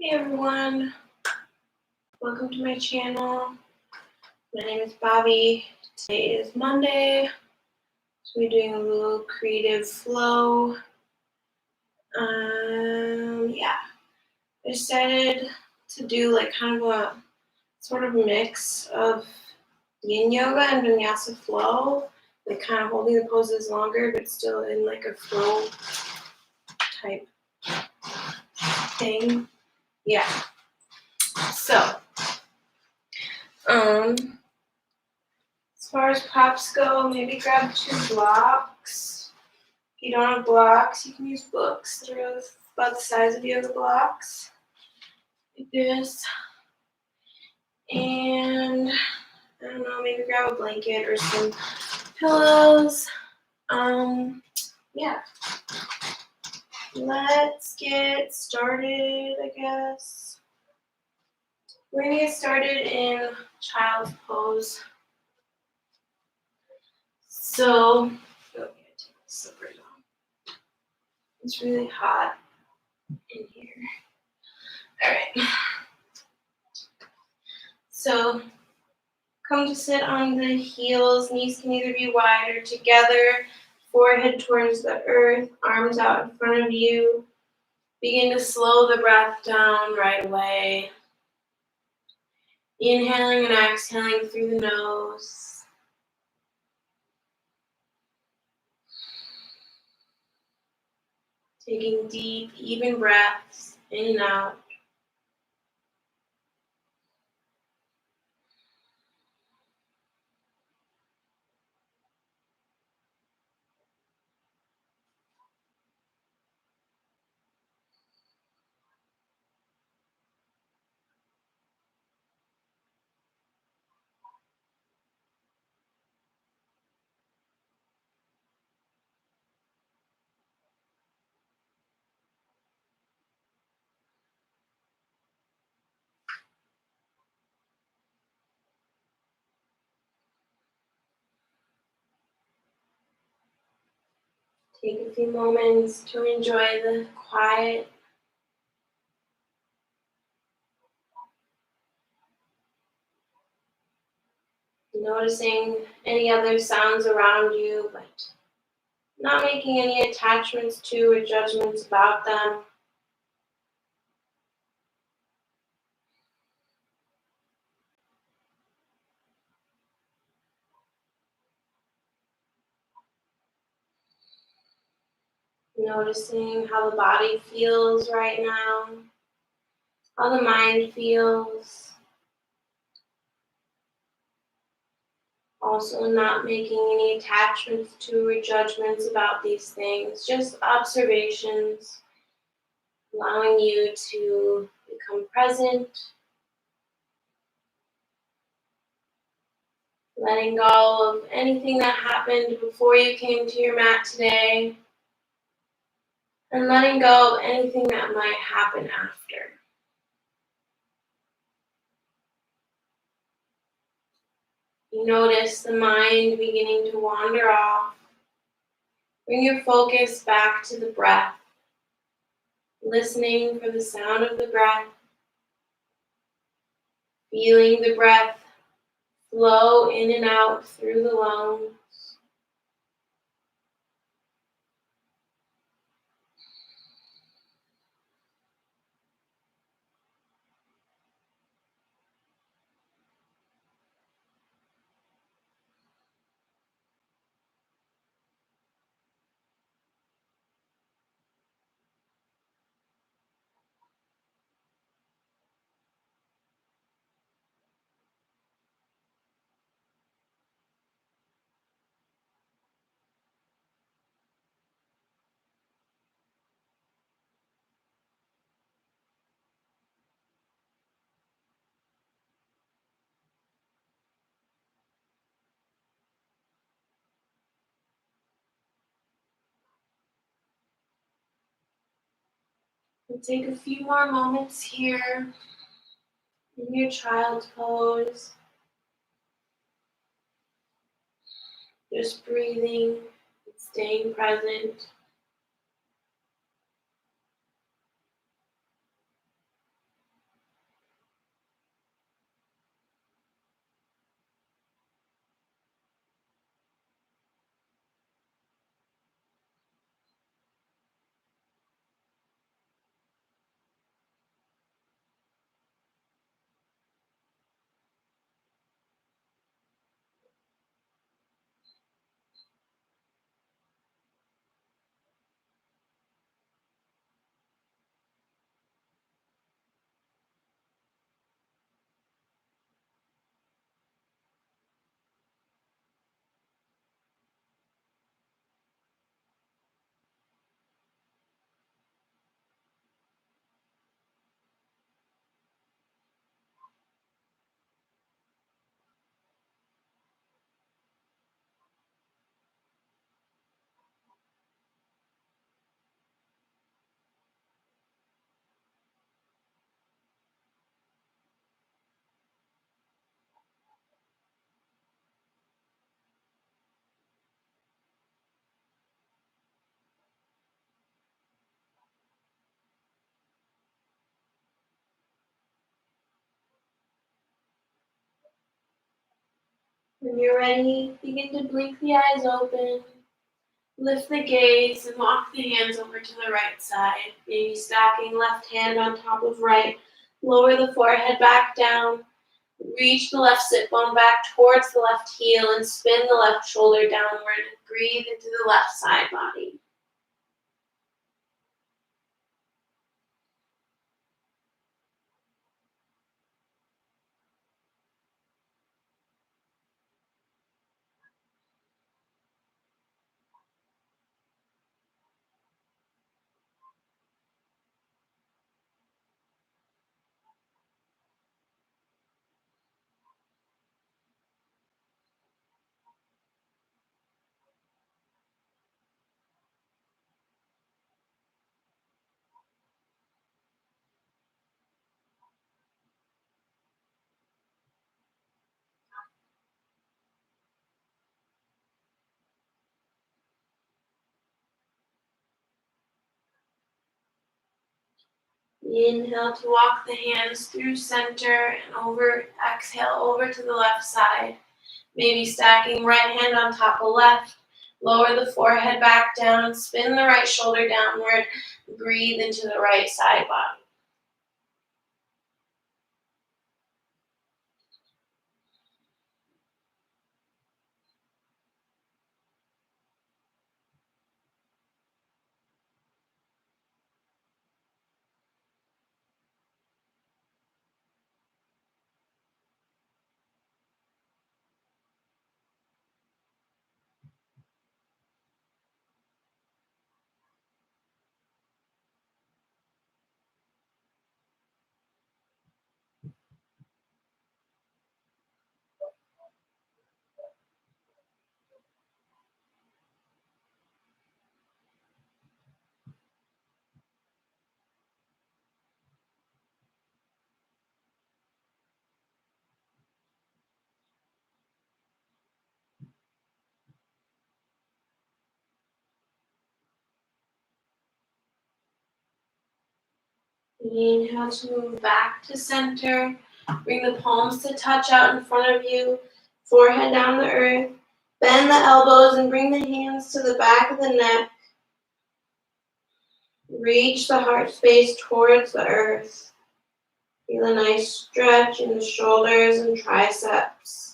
Hey everyone, welcome to my channel. My name is Bobbie. Today is Monday, so we're doing a little creative flow. I decided to do like kind of a sort of mix of yin yoga and vinyasa flow, like kind of holding the poses longer but still in like a flow type thing. Yeah. So, as far as props go, maybe grab 2 blocks. If you don't have blocks, you can use books that are about the size of yoga blocks, like this. And I don't know, maybe grab a blanket or some pillows. Yeah. Let's get started, I guess. We're gonna get started in child's pose. So, I'm gonna take my slippers off. It's really hot in here. All right. So, come to sit on the heels. Knees can either be wide or together. Forehead towards the earth. Arms out in front of you. Begin to slow the breath down right away. Inhaling and exhaling through the nose. Taking deep, even breaths in and out. Take a few moments to enjoy the quiet. Noticing any other sounds around you, but not making any attachments to or judgments about them. Noticing how the body feels right now, how the mind feels. Also not making any attachments to or judgments about these things, just observations, allowing you to become present, letting go of anything that happened before you came to your mat today, and letting go of anything that might happen after. You notice the mind beginning to wander off. Bring your focus back to the breath, listening for the sound of the breath, feeling the breath flow in and out through the lungs. We'll take a few more moments here in your child's pose. Just breathing and staying present. When you're ready, begin to blink the eyes open. Lift the gaze and walk the hands over to the right side, maybe stacking left hand on top of right. Lower the forehead back down. Reach the left sit bone back towards the left heel and spin the left shoulder downward. Breathe into the left side body. Inhale to walk the hands through center and over. Exhale over to the left side. Maybe stacking right hand on top of left. Lower the forehead back down. Spin the right shoulder downward. Breathe into the right side body. Inhale to move back to center. Bring the palms to touch out in front of you. Forehead down the earth. Bend the elbows and bring the hands to the back of the neck. Reach the heart space towards the earth. Feel a nice stretch in the shoulders and triceps.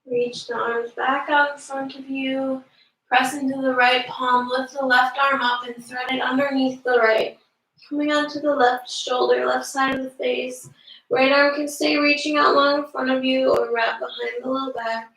Reach the arms back out in front of you. Press into the right palm. Lift the left arm up and thread it underneath the right. Coming onto the left shoulder, left side of the face. Right arm can stay reaching out long in front of you or wrap behind the low back.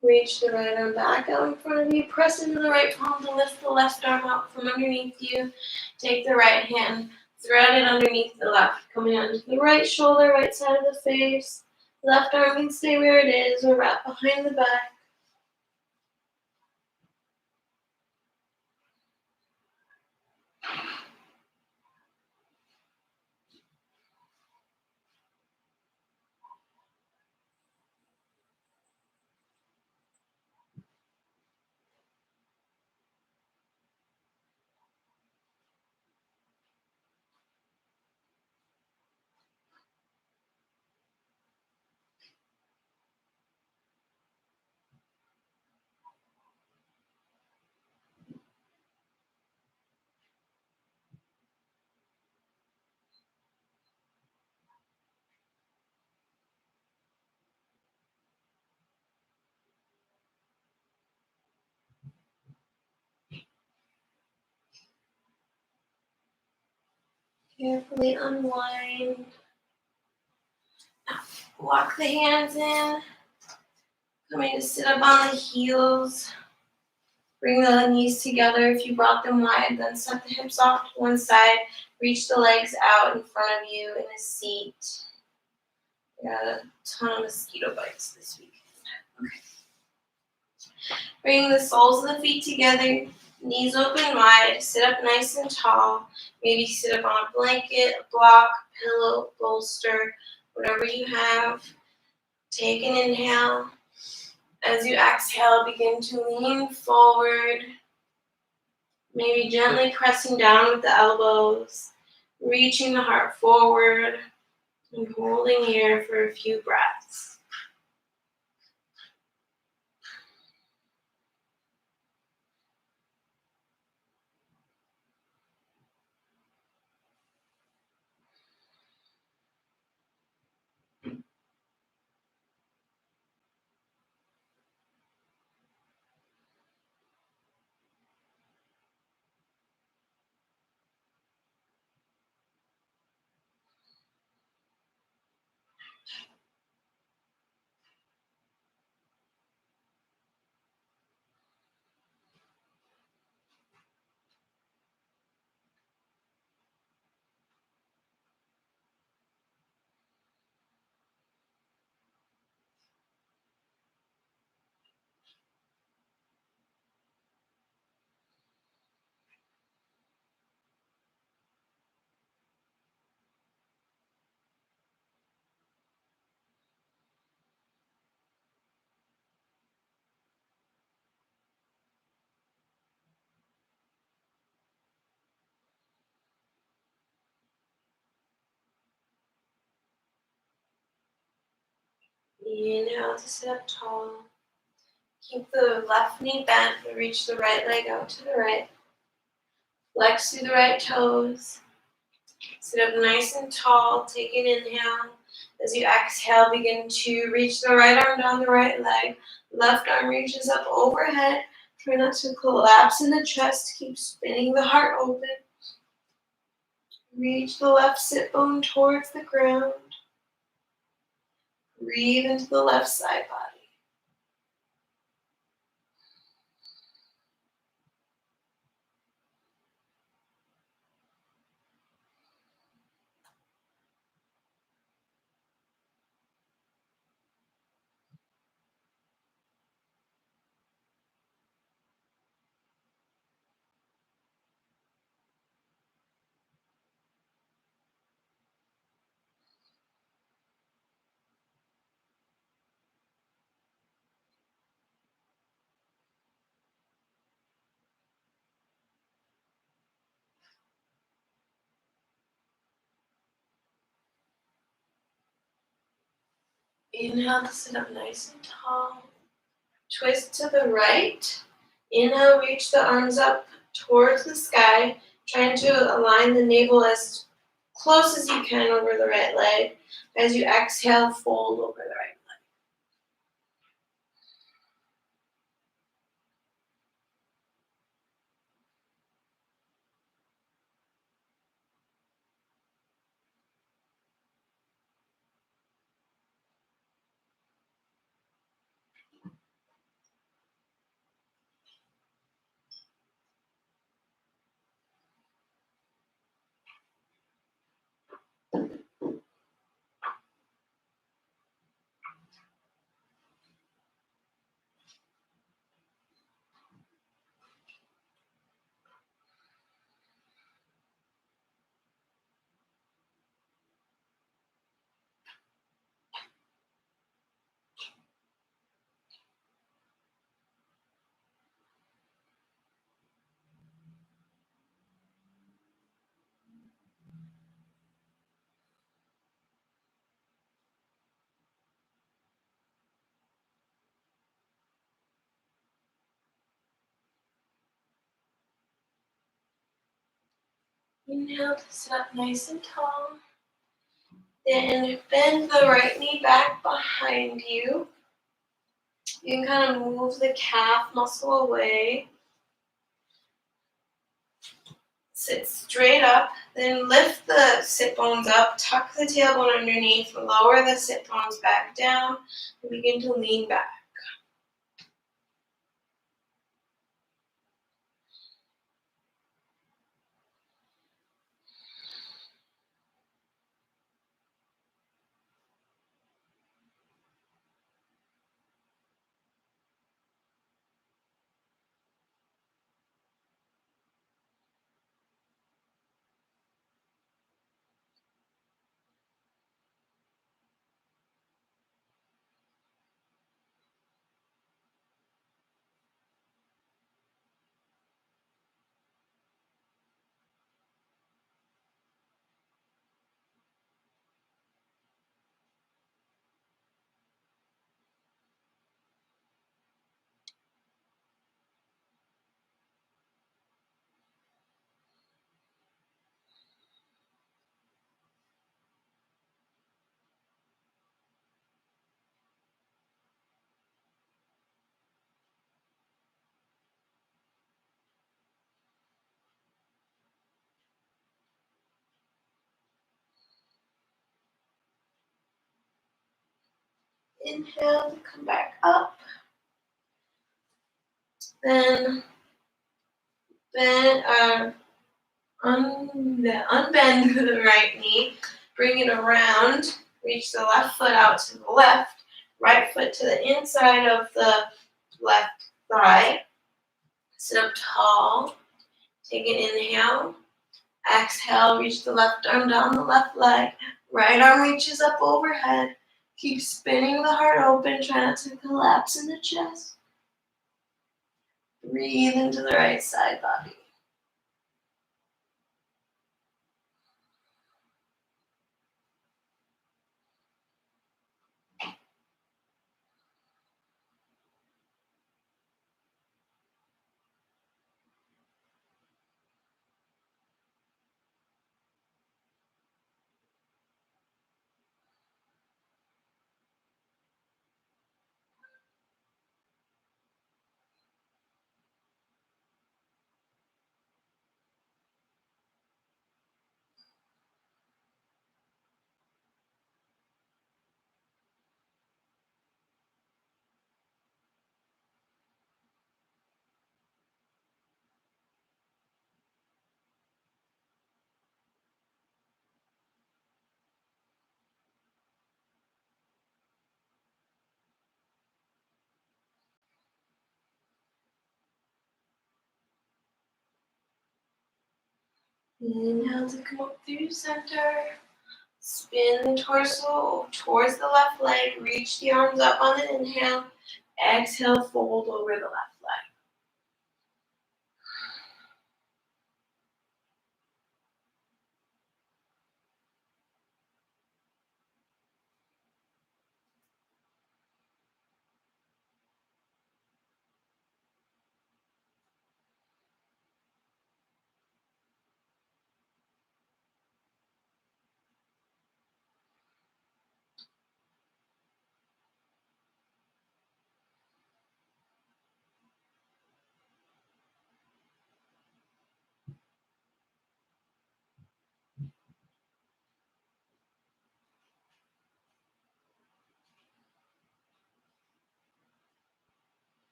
Reach the right arm back out in front of you. Press into the right palm to lift the left arm up from underneath you. Take the right hand, thread it underneath the left. Coming onto the right shoulder, right side of the face. Left arm can stay where it is or wrap behind the back. Carefully unwind. Walk the hands in. Coming to sit up on the heels. Bring the knees together. If you brought them wide, then set the hips off to one side. Reach the legs out in front of you in a seat. We got a ton of mosquito bites this week. Okay. Bring the soles of the feet together. Knees open wide. Sit up nice and tall. Maybe sit up on a blanket, a block, a pillow, bolster, whatever you have. Take an inhale. As you exhale, begin to lean forward. Maybe gently pressing down with the elbows, reaching the heart forward, and holding here for a few breaths. Inhale to sit up tall. Keep the left knee bent, but reach the right leg out to the right. Flex through the right toes. Sit up nice and tall. Take an inhale. As you exhale, begin to reach the right arm down the right leg. Left arm reaches up overhead. Try not to collapse in the chest. Keep spinning the heart open. Reach the left sit bone towards the ground. Breathe into the left side body. Inhale to sit up nice and tall. Twist to the right. Inhale, reach the arms up towards the sky, trying to align the navel as close as you can over the right leg. As you exhale, fold over the right Inhale to sit up nice and tall. Then bend the right knee back behind you. You can kind of move the calf muscle away. Sit straight up, then lift the sit bones up, tuck the tailbone underneath, lower the sit bones back down, and begin to lean back. Inhale to come back up. Then unbend the right knee. Bring it around. Reach the left foot out to the left. Right foot to the inside of the left thigh. Sit up tall. Take an inhale. Exhale, reach the left arm down the left leg. Right arm reaches up overhead. Keep spinning the heart open. Try not to collapse in the chest. Breathe into the right side body. Inhale to come up through center. Spin the torso towards the left leg. Reach the arms up on the inhale. Exhale, fold over the left leg.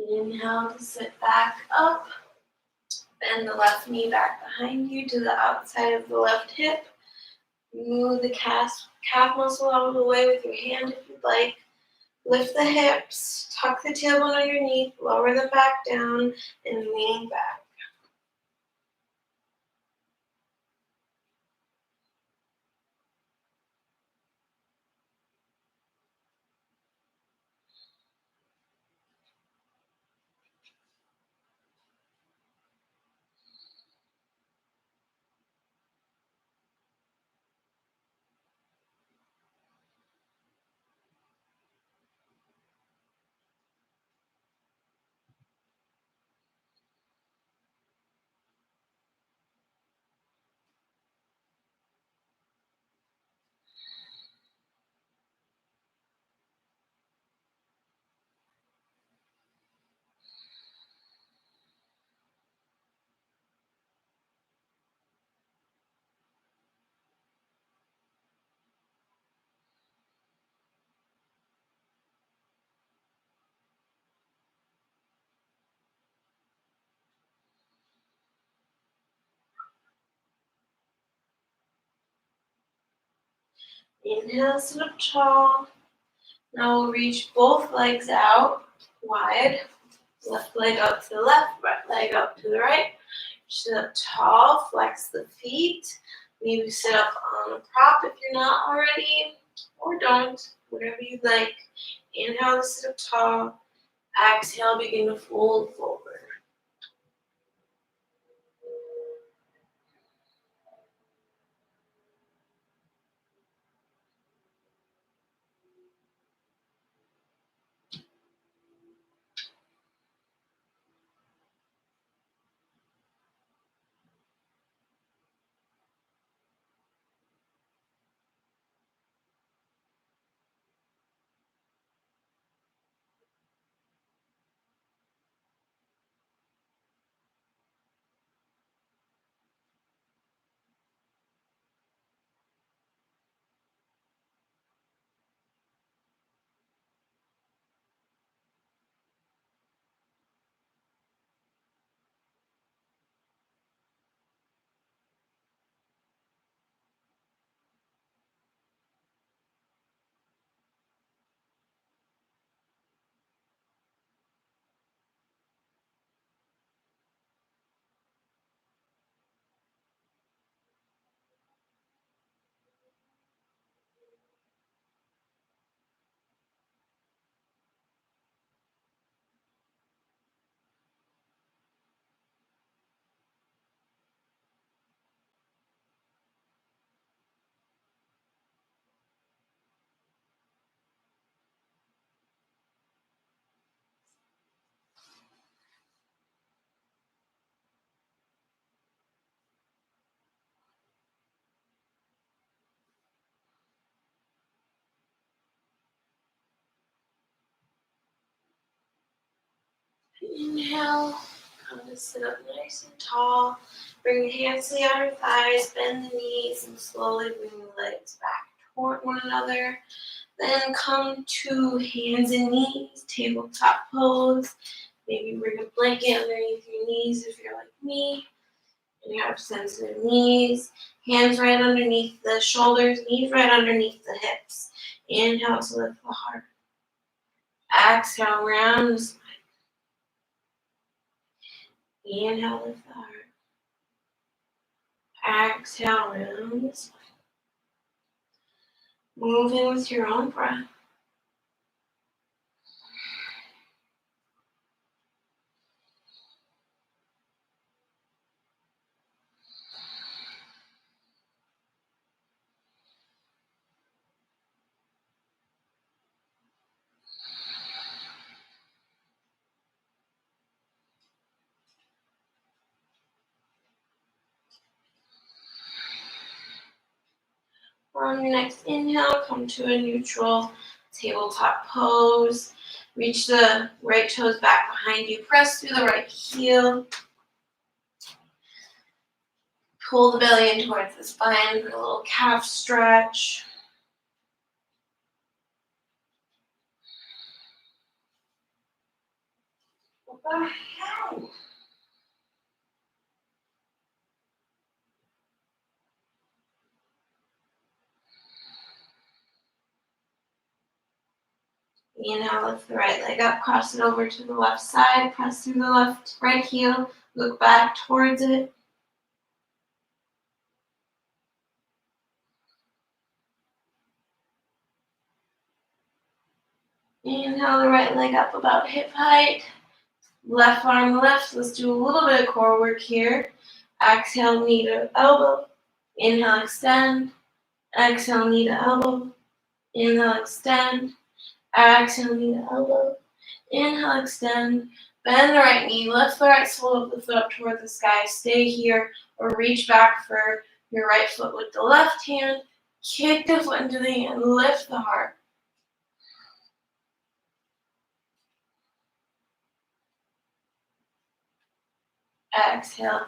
Inhale to sit back up. Bend the left knee back behind you to the outside of the left hip. Move the calf muscle out of the way with your hand if you'd like. Lift the hips, tuck the tailbone underneath, lower them back down, and lean back. Inhale, sit up tall. Now we'll reach both legs out wide. Left leg up to the left, right leg up to the right. Sit up tall, flex the feet. Maybe sit up on a prop if you're not already, or don't, whatever you like. Inhale to sit up tall. Exhale, begin to fold forward. Inhale, come to sit up nice and tall. Bring the hands to the outer thighs, bend the knees, and slowly bring the legs back toward one another. Then come to hands and knees, tabletop pose. Maybe bring a blanket underneath your knees if you're like me and you have sensitive knees. Hands right underneath the shoulders, knees right underneath the hips. Inhale to lift the heart. Exhale, round the spine. Inhale, lift the heart. Exhale, round the spine. Move in with your own breath. On your next inhale, come to a neutral tabletop pose. Reach the right toes back behind you. Press through the right heel. Pull the belly in towards the spine for a little calf stretch. What the hell? Inhale, lift the right leg up, cross it over to the left side, press through the left right heel, look back towards it. Inhale the right leg up about hip height. Left arm left. Let's do a little bit of core work here. Exhale, knee to elbow. Inhale, extend. Exhale, knee to elbow. Inhale, extend. Exhale, knee to elbow. Inhale, extend. Bend the right knee. Lift the right sole of the foot up toward the sky. Stay here or reach back for your right foot with the left hand. Kick the foot into the hand. Lift the heart. Exhale.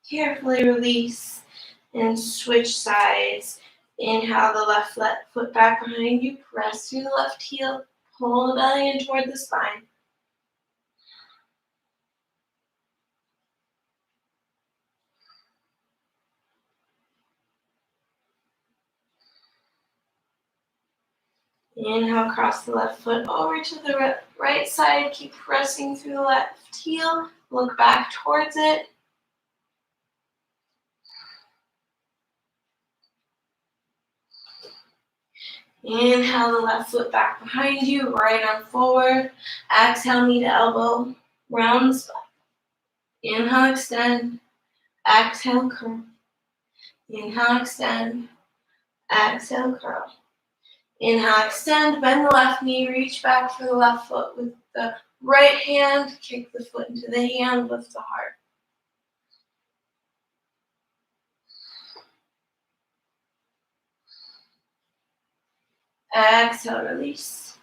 Carefully release and switch sides. Inhale the left foot back behind you. Press through the left heel. Pull the belly in toward the spine. Inhale, cross the left foot over to the right side. Keep pressing through the left heel. Look back towards it. Inhale the left foot back behind you, right arm forward. Exhale, knee to elbow, round the spine. Inhale, extend. Exhale, curl. Inhale, extend. Exhale, curl. Inhale, extend, bend the left knee, reach back for the left foot with the right hand. Kick the foot into the hand, lift the heart. Exhale, release.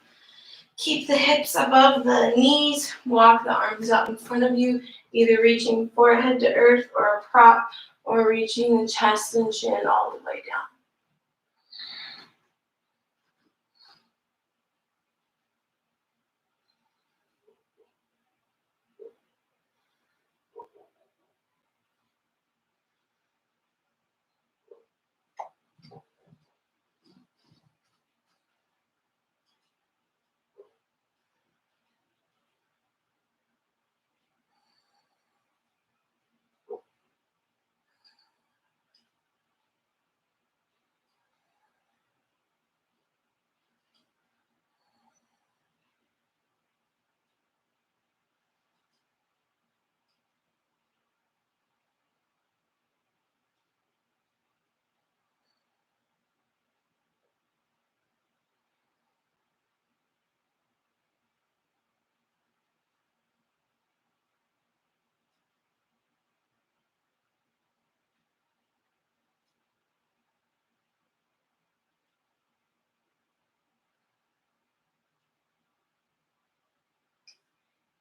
Keep the hips above the knees. Walk the arms up in front of you, either reaching forehead to earth or a prop, or reaching the chest and chin all the way down.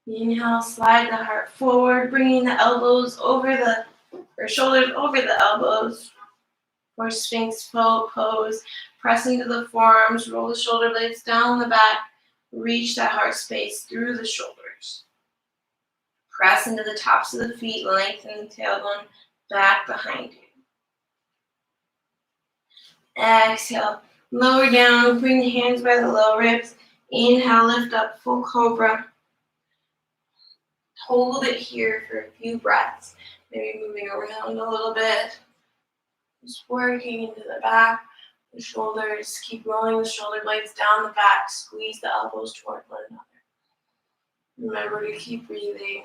Inhale, slide the heart forward, bringing the shoulders over the elbows. For Sphinx pose, press into the forearms, roll the shoulder blades down the back, reach that heart space through the shoulders. Press into the tops of the feet, lengthen the tailbone back behind you. Exhale, lower down, bring the hands by the low ribs. Inhale, lift up, full cobra. Hold it here for a few breaths. Maybe moving around a little bit. Just working into the back, the shoulders. Keep rolling the shoulder blades down the back. Squeeze the elbows toward one another. Remember to keep breathing.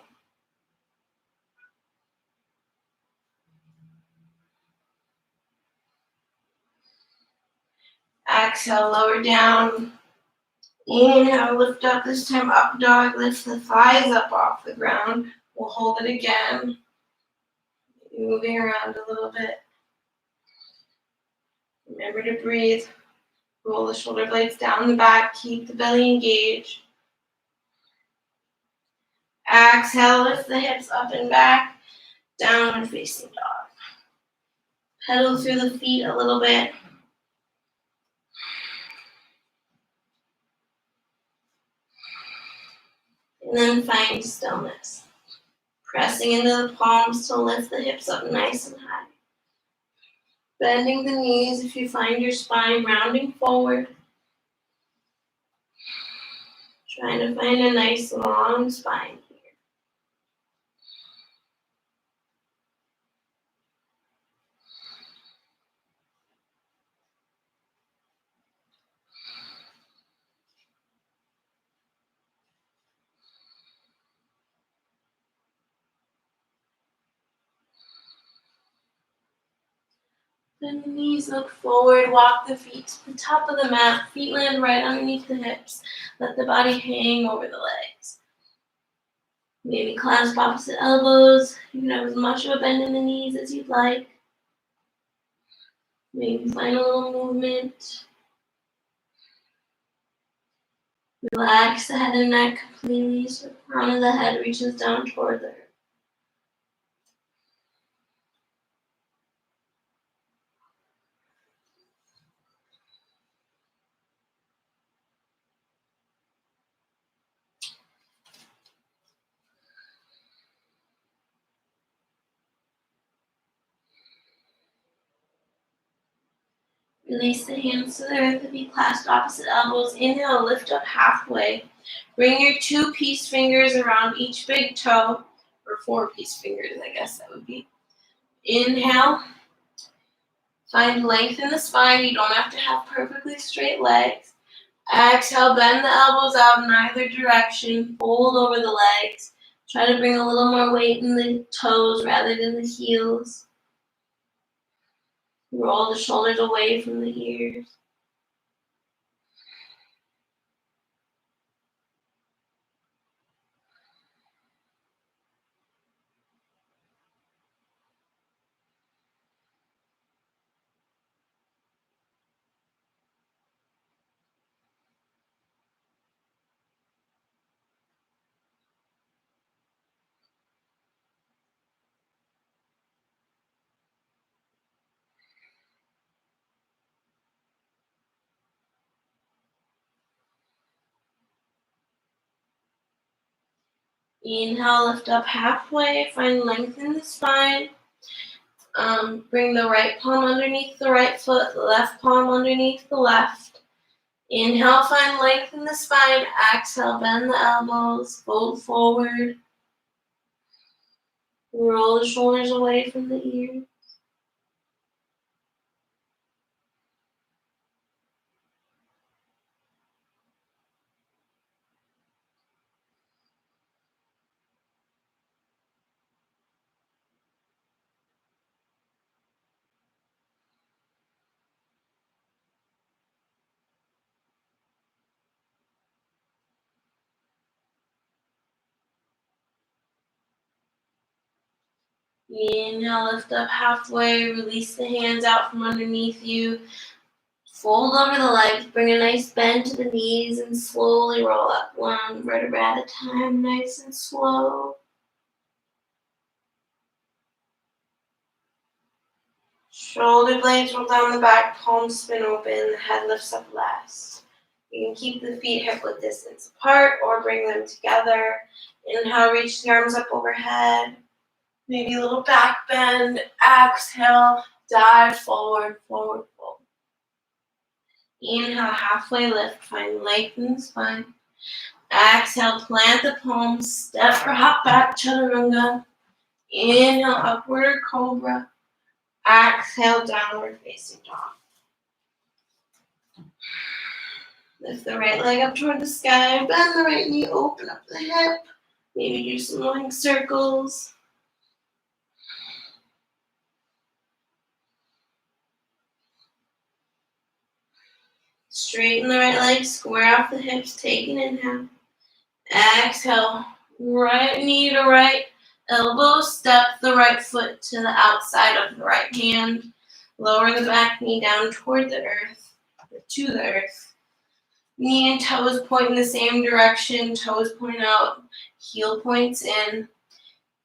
Exhale, lower down. Inhale, lift up, this time up dog. Lift the thighs up off the ground. We'll hold it again. Moving around a little bit. Remember to breathe. Roll the shoulder blades down the back. Keep the belly engaged. Exhale, lift the hips up and back. Downward facing dog. Pedal through the feet a little bit. And then find stillness. Pressing into the palms to lift the hips up nice and high. Bending the knees if you find your spine rounding forward. Trying to find a nice long spine here. Bend the knees, look forward, walk the feet to the top of the mat. Feet land right underneath the hips. Let the body hang over the legs. Maybe clasp opposite elbows. You can have as much of a bend in the knees as you'd like. Maybe find a little movement. Relax the head and neck completely so the crown of the head reaches down toward the earth. Release the hands to the earth and be clasped opposite elbows. Inhale, lift up halfway. Bring your 2-piece fingers around each big toe, or 4-piece fingers, I guess that would be. Inhale. Find length in the spine. You don't have to have perfectly straight legs. Exhale, bend the elbows out in either direction. Fold over the legs. Try to bring a little more weight in the toes rather than the heels. Roll the shoulders away from the ears. Inhale, lift up halfway. Find length in the spine. Bring the right palm underneath the right foot, the left palm underneath the left. Inhale, find length in the spine. Exhale, bend the elbows, fold forward. Roll the shoulders away from the ears. Inhale, lift up halfway. Release the hands out from underneath you. Fold over the legs. Bring a nice bend to the knees and slowly roll up one vertebra at a time, nice and slow. Shoulder blades roll down the back, palms spin open, the head lifts up last. You can keep the feet hip-width distance apart or bring them together. Inhale, reach the arms up overhead. Maybe a little back bend. Exhale, dive forward, forward fold. Inhale, halfway lift, find length in the spine. Exhale, plant the palms, step or hop back, chaturanga. Inhale, upward cobra. Exhale, downward facing dog. Lift the right leg up toward the sky, bend the right knee, open up the hip. Maybe do some leg circles. Straighten the right leg, square off the hips, take an inhale. Exhale, right knee to right elbow, step the right foot to the outside of the right hand. Lower the back knee down toward the earth, or to the earth. Knee and toes point in the same direction, toes point out, heel points in.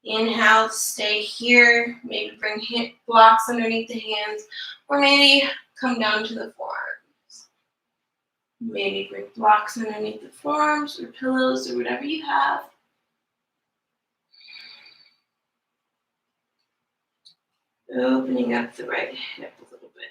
Inhale, stay here. Maybe bring blocks underneath the hands, or maybe come down to the forearms. Maybe bring blocks underneath the forearms, or pillows, or whatever you have. Opening up the right hip a little bit.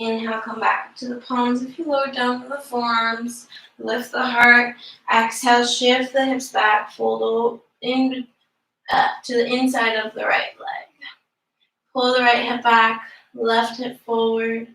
Inhale, come back to the palms. If you lower down to the forearms, lift the heart. Exhale, shift the hips back, fold in to the inside of the right leg. Pull the right hip back, left hip forward.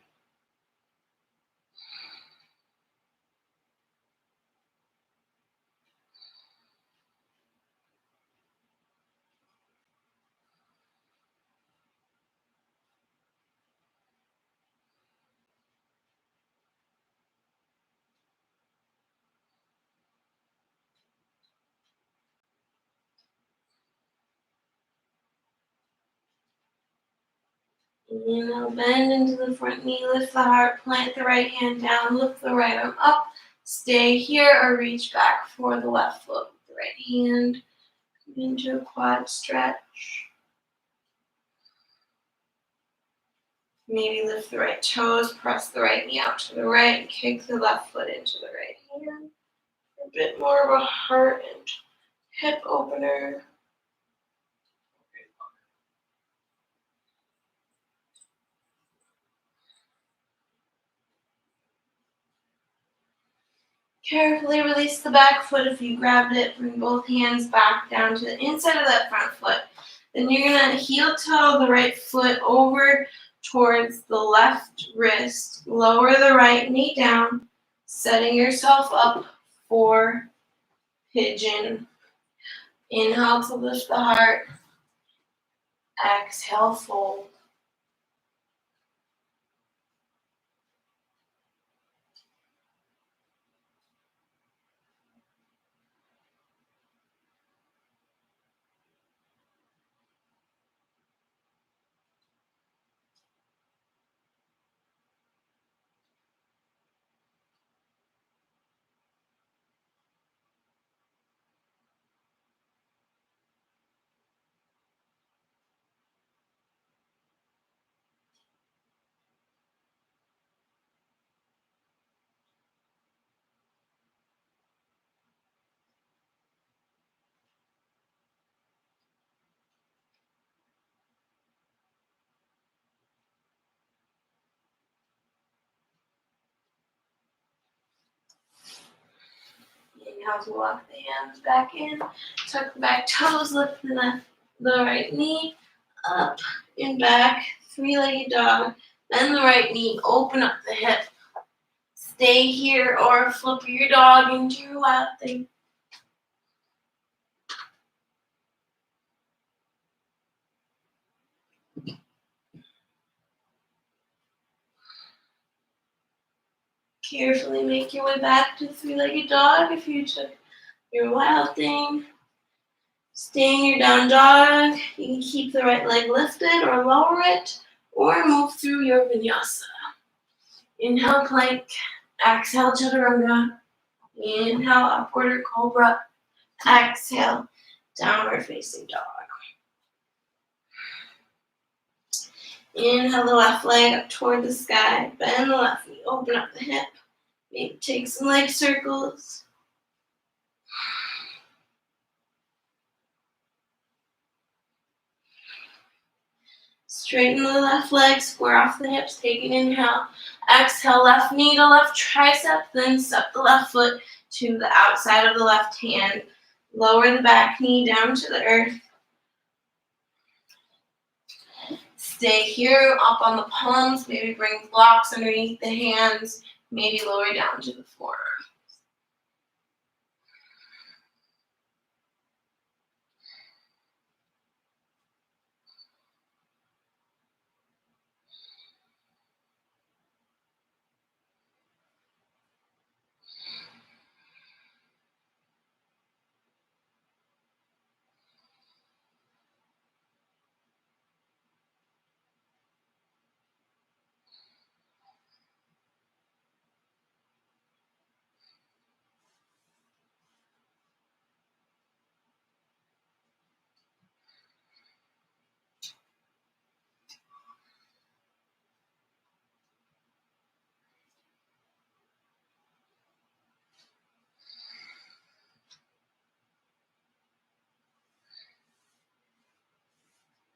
Inhale, bend into the front knee, lift the heart, plant the right hand down, lift the right arm up. Stay here or reach back for the left foot with the right hand. Into a quad stretch. Maybe lift the right toes, press the right knee out to the right, and kick the left foot into the right hand. A bit more of a heart and hip opener. Carefully release the back foot if you grabbed it. Bring both hands back down to the inside of that front foot. Then you're going to heel toe the right foot over towards the left wrist. Lower the right knee down, setting yourself up for pigeon. Inhale to lift the heart. Exhale, fold. Inhale to walk the hands back in. Tuck the back toes, lift the right knee up and back. Three-legged dog. Bend the right knee, open up the hip. Stay here or flip your dog into your wild thing. Carefully make your way back to three-legged dog if you took your wild thing. Stay in your down dog. You can keep the right leg lifted or lower it, or move through your vinyasa. Inhale, plank. Exhale, chaturanga. Inhale, upward or cobra. Exhale, downward facing dog. Inhale the left leg up toward the sky. Bend the left knee, open up the hip. Maybe take some leg circles. Straighten the left leg, square off the hips, take an inhale. Exhale, left knee to left tricep, then step the left foot to the outside of the left hand. Lower the back knee down to the earth. Stay here, up on the palms, maybe bring blocks underneath the hands, maybe lower down to the forearm.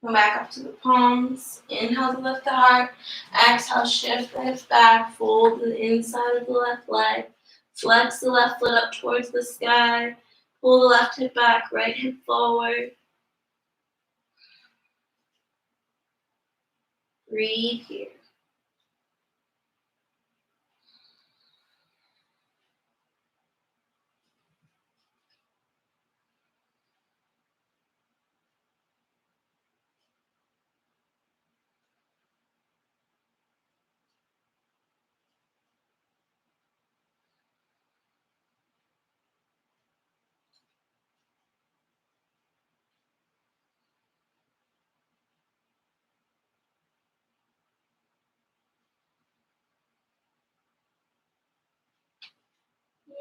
Come back up to the palms. Inhale to lift the heart. Exhale, shift the hips back. Fold the inside of the left leg. Flex the left foot up towards the sky. Pull the left hip back, right hip forward. Breathe here.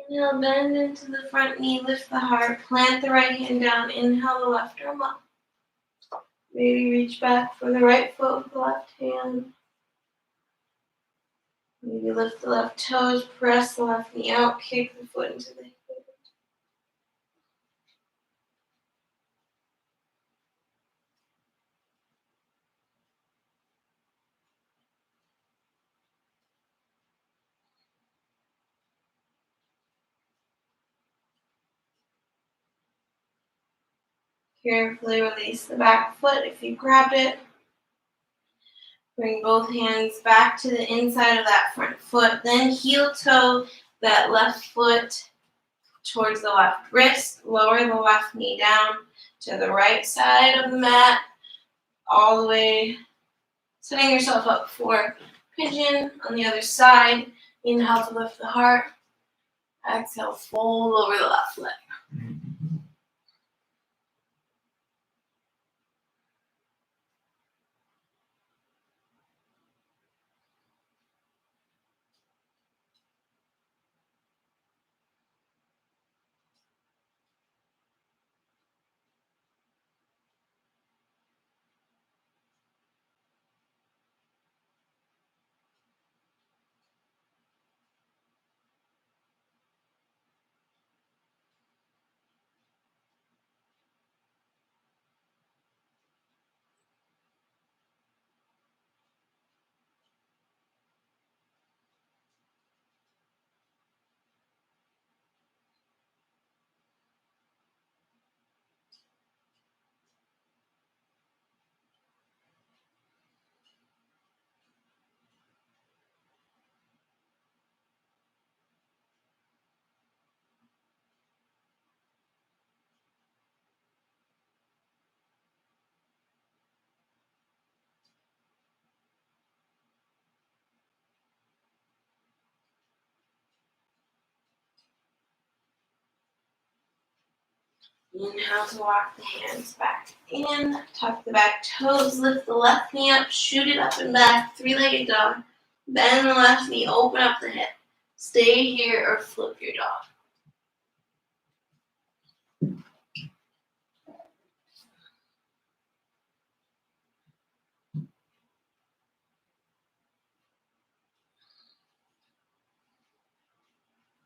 Inhale, bend into the front knee, lift the heart, plant the right hand down, inhale the left arm up. Maybe reach back for the right foot with the left hand. Maybe lift the left toes, press the left knee out, kick the foot into the hip. Carefully release the back foot if you grabbed it. Bring both hands back to the inside of that front foot. Then heel toe that left foot towards the left wrist. Lower the left knee down to the right side of the mat. All the way, setting yourself up for pigeon on the other side. Inhale to lift the heart. Exhale, fold over the left leg. Inhale to walk the hands back in. Tuck the back toes. Lift the left knee up. Shoot it up and back. Three-legged dog. Bend the left knee. Open up the hip. Stay here or flip your dog.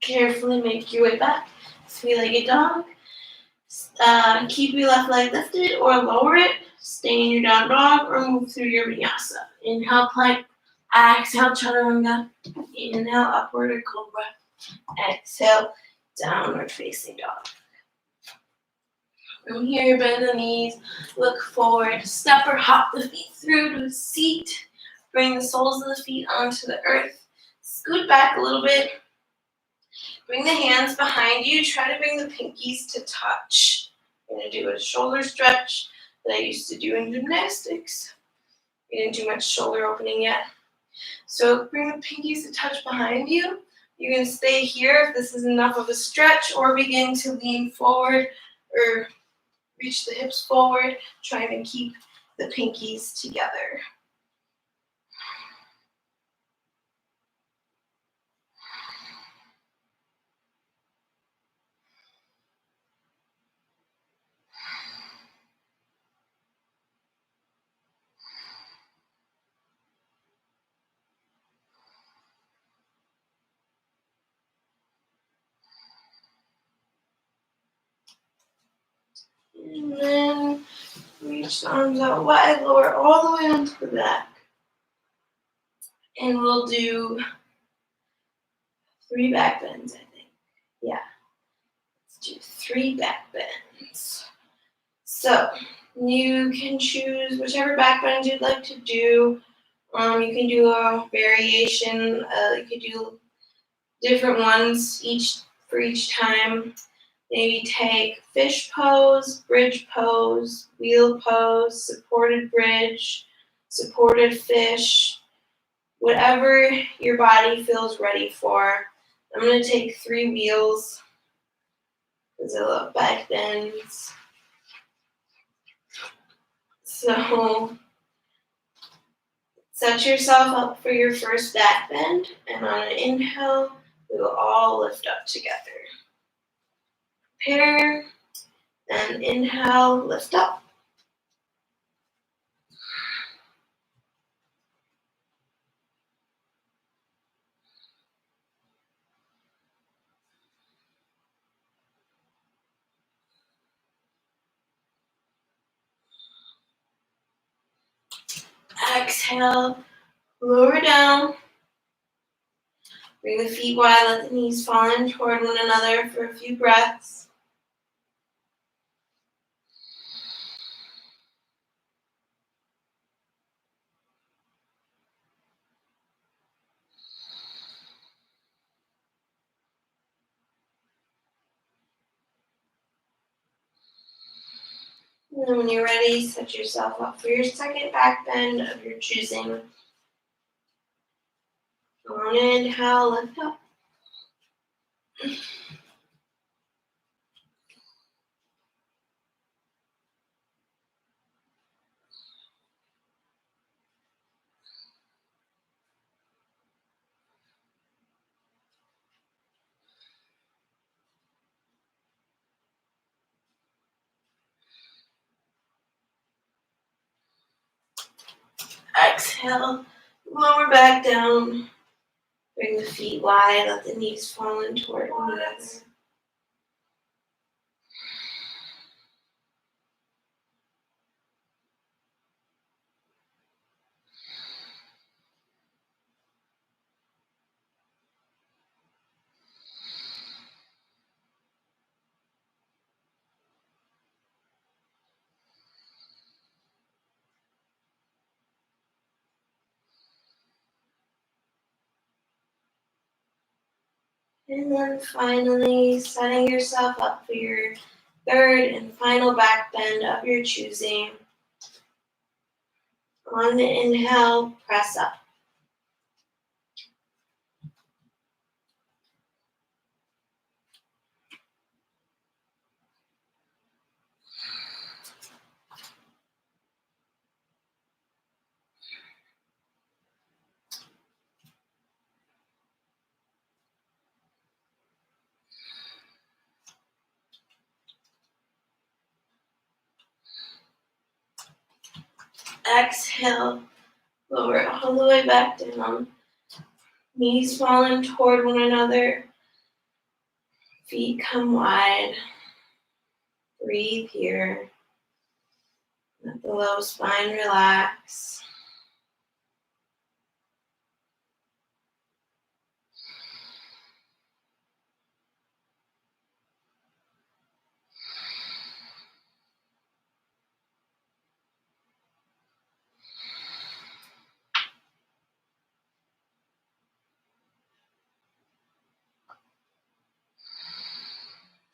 Carefully make your way back. Three-legged dog. Keep your left leg lifted or lower it. Stay in your down dog or move through your vinyasa. Inhale, plank. Exhale, chaturanga. Inhale, upward or cobra. Exhale, downward facing dog. From here, bend the knees, look forward, step or hop the feet through to a seat. Bring the soles of the feet onto the earth. Scoot back a little bit. Bring the hands behind you. Try to bring the pinkies to touch. I'm going to do a shoulder stretch that I used to do in gymnastics. We didn't do much shoulder opening yet. So bring the pinkies to touch behind you. You can stay here if this is enough of a stretch, or begin to lean forward or reach the hips forward, trying to keep the pinkies together. And then reach the arms out wide, lower all the way onto the back. And we'll do 3 back bends, I think. Yeah. Let's do 3 back bends. So you can choose whichever back bend you'd like to do. You can do a variation. You could do different ones for each time. Maybe take fish pose, bridge pose, wheel pose, supported bridge, supported fish, whatever your body feels ready for. I'm going to take 3 wheels because I love back bends. So set yourself up for your first back bend, and on an inhale, We will all lift up together. Prepare, and inhale, lift up. Exhale, lower down. Bring the feet wide, let the knees fall in toward one another for a few breaths. And then when you're ready, set yourself up for your second back bend of your choosing. On inhale, lift up. Exhale, lower back down. Bring the feet wide, let the knees fall in toward one another. And then finally, setting yourself up for your third and final back bend of your choosing. On the inhale, press up. Exhale, lower it all the way back down. Knees falling toward one another. Feet come wide. Breathe here. Let the low spine relax.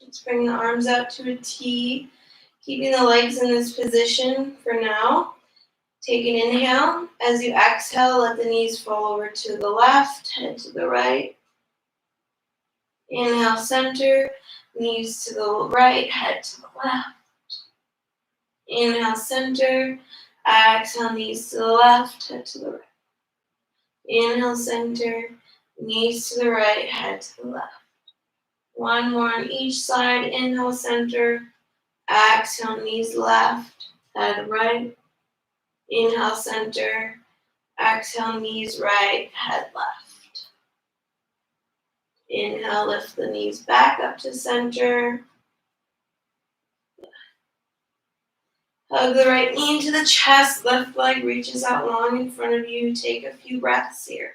Let's bring the arms out to a T, keeping the legs in this position for now. Take an inhale. As you exhale, let the knees fall over to the left, head to the right. Inhale, center, knees to the right, head to the left. Inhale, center, exhale, knees to the left, head to the right. Inhale, center, knees to the right, head to the left. One more on each side. Inhale, center, exhale, knees left, head right. Inhale, center, exhale, knees right, head left. Inhale, lift the knees back up to center. Hug the right knee into the chest, left leg reaches out long in front of you. Take a few breaths here.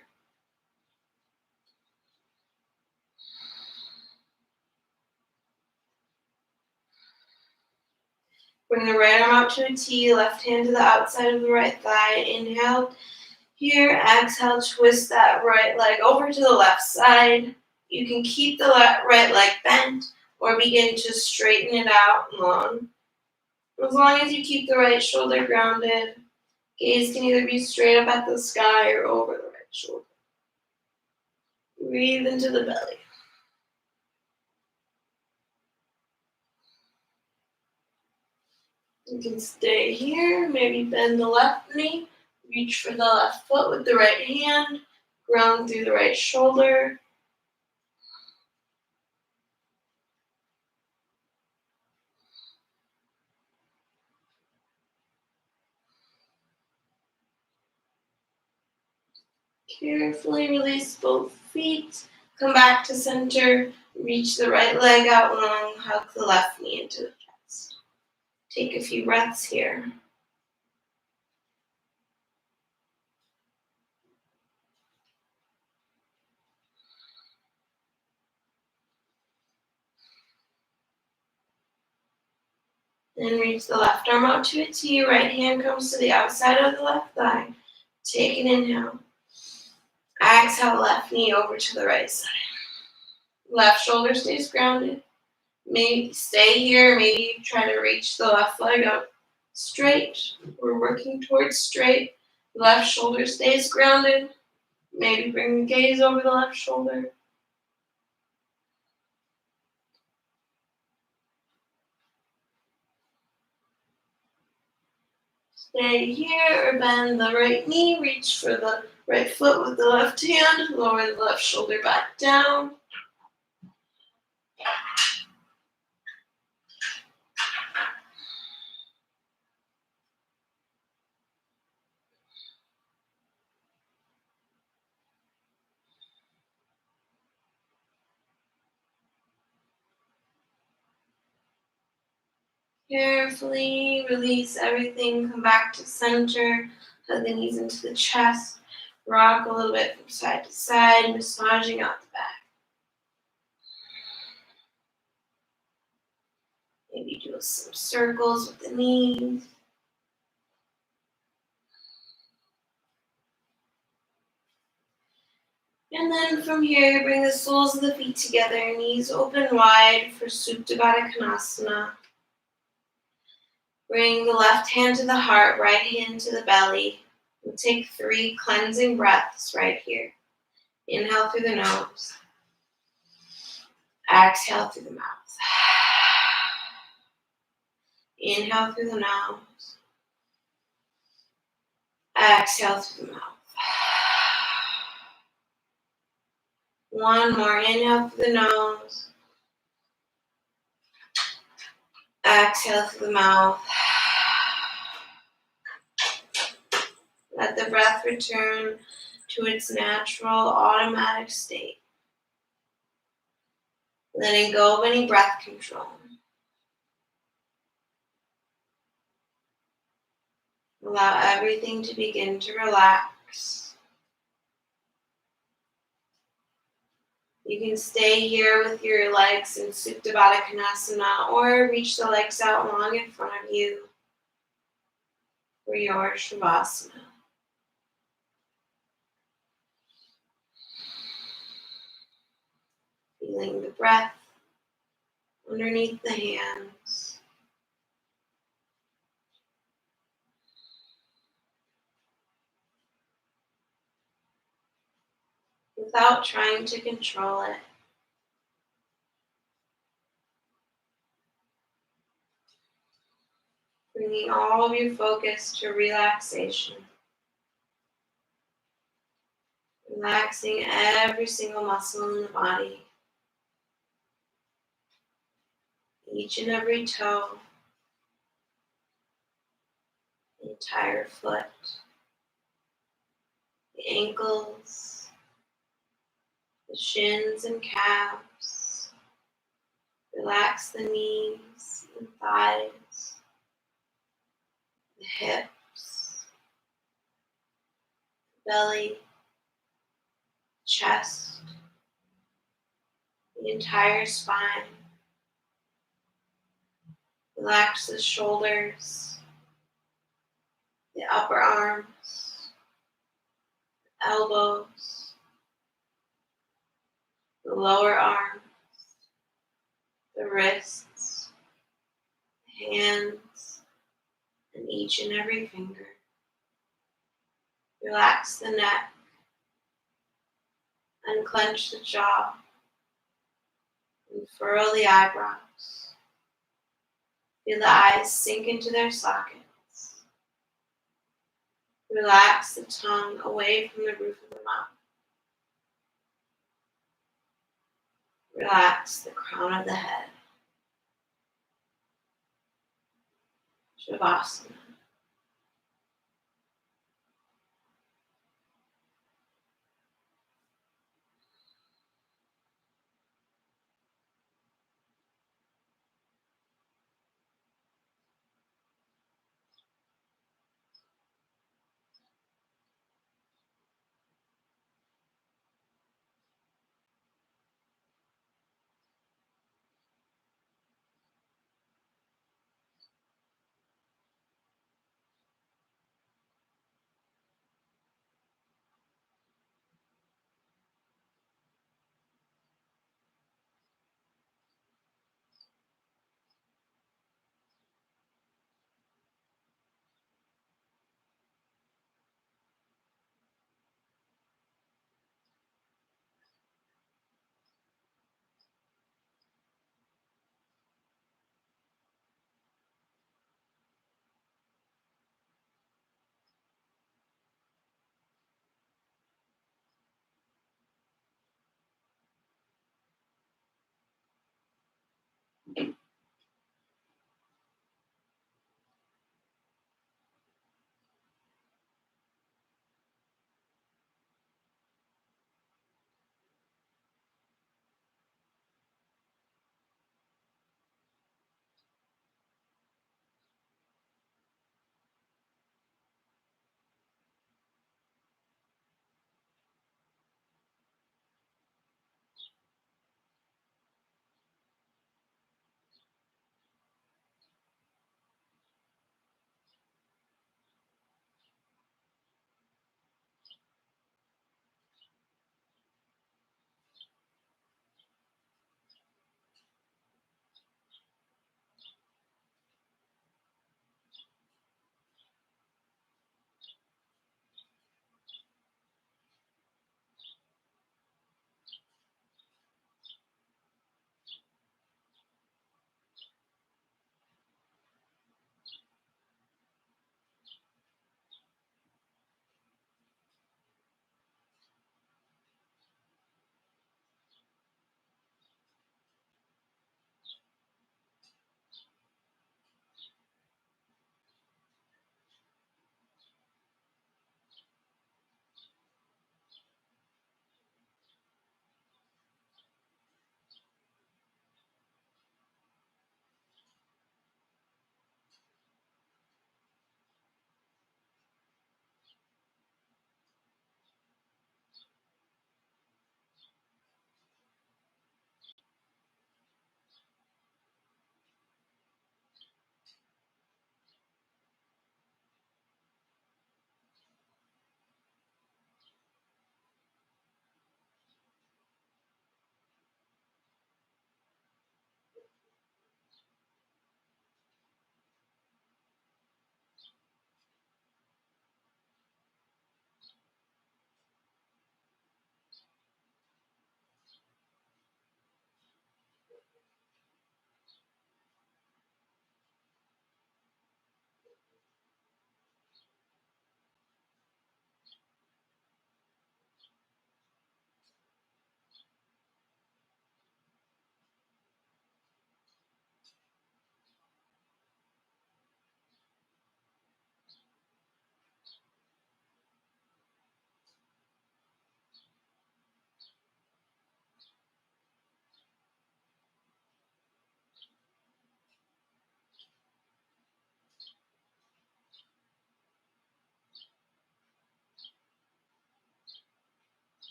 Bring the right arm out to a T, left hand to the outside of the right thigh. Inhale here, exhale, twist that right leg over to the left side. You can keep the right leg bent or begin to straighten it out long. As long as you keep the right shoulder grounded, gaze can either be straight up at the sky or over the right shoulder. Breathe into the belly. You can stay here, maybe bend the left knee, reach for the left foot with the right hand, ground through the right shoulder. Carefully release both feet. Come back to center. Reach the right leg out long. Hug the left knee into the chest. Take a few breaths here. Then reach the left arm out to a T. Right hand comes to the outside of the left thigh. Take an inhale. Exhale, left knee over to the right side. Left shoulder stays grounded. Maybe stay here. Maybe try to reach the left leg up straight. We're working towards straight. Left shoulder stays grounded. Maybe bring the gaze over the left shoulder. Stay here or bend the right knee. Reach for the right foot with the left hand. Lower the left shoulder back down. Carefully release everything. Come back to center. Hug the knees into the chest. Rock a little bit from side to side, massaging out the back. Maybe do some circles with the knees. And then from here, bring the soles of the feet together, knees open wide for Supta Baddha Konasana. Bring the left hand to the heart, right hand to the belly. We'll take 3 cleansing breaths right here. Inhale through the nose. Exhale through the mouth. Inhale through the nose. Exhale through the mouth. One more. Inhale through the nose. Exhale through the mouth. Let the breath return to its natural, automatic state. Letting go of any breath control. Allow everything to begin to relax. You can stay here with your legs in Supta Baddha Konasana or reach the legs out long in front of you for your Shavasana. Feeling the breath underneath the hands. Without trying to control it. Bringing all of your focus to relaxation. Relaxing every single muscle in the body. Each and every toe. The entire foot. The ankles. The shins and calves. Relax the knees and thighs. The hips. Belly. Chest. The entire spine. Relax the shoulders, the upper arms, the elbows, the lower arms, the wrists, the hands, and each and every finger. Relax the neck, unclench the jaw, and furrow the eyebrows. Feel the eyes sink into their sockets. Relax the tongue away from the roof of the mouth. Relax the crown of the head. Shavasana.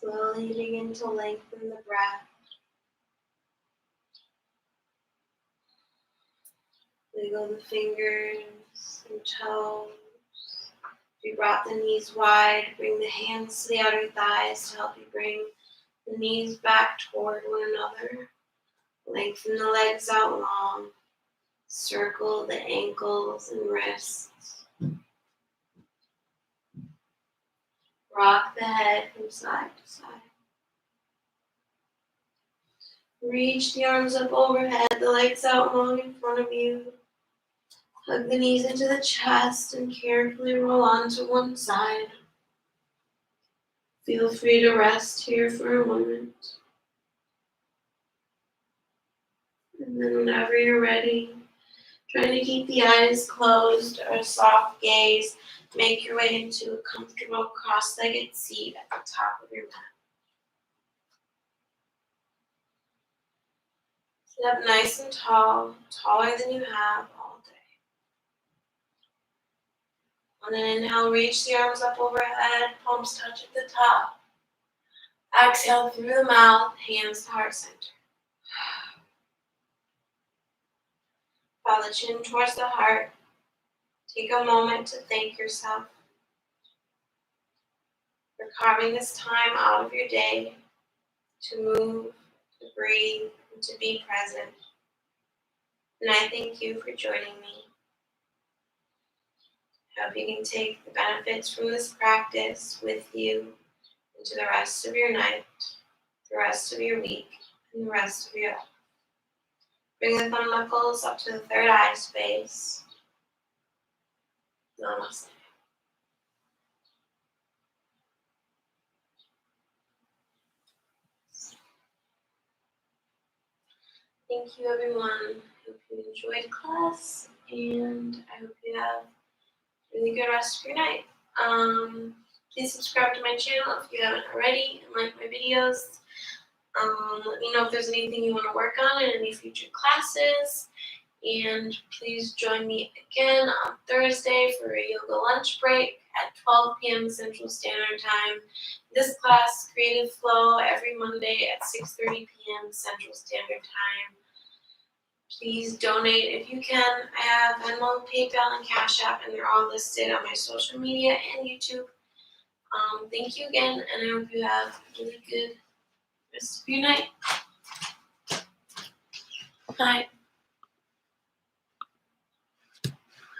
Slowly begin to lengthen the breath. Wiggle the fingers and toes. If you brought the knees wide, bring the hands to the outer thighs to help you bring the knees back toward one another. Lengthen the legs out long. Circle the ankles and wrists. Rock the head from side to side. Reach the arms up overhead, the legs out long in front of you. Hug the knees into the chest and carefully roll onto one side. Feel free to rest here for a moment. And then whenever you're ready, trying to keep the eyes closed or a soft gaze, make your way into a comfortable cross-legged seat at the top of your mat. Sit up nice and tall, taller than you have all day. On an inhale, reach the arms up overhead, palms touch at the top. Exhale through the mouth, hands to heart center. Draw the chin towards the heart. Take a moment to thank yourself for carving this time out of your day to move, to breathe, and to be present. And I thank you for joining me. I hope you can take the benefits from this practice with you into the rest of your night, the rest of your week, and the rest of your life. Bring the thumb knuckles up to the third eye space. Namaste. Thank you, everyone. I hope you enjoyed class, and I hope you have a really good rest of your night. Please subscribe to my channel if you haven't already, and like my videos. Let me know if there's anything you want to work on in any future classes. And please join me again on Thursday for a yoga lunch break at 12 p.m. Central Standard Time. This class, Creative Flow, every Monday at 6:30 p.m. Central Standard Time. Please donate if you can. I have Venmo, PayPal, and Cash App, and they're all listed on my social media and YouTube. Thank you again, and I hope you have a really good rest of your night. Bye.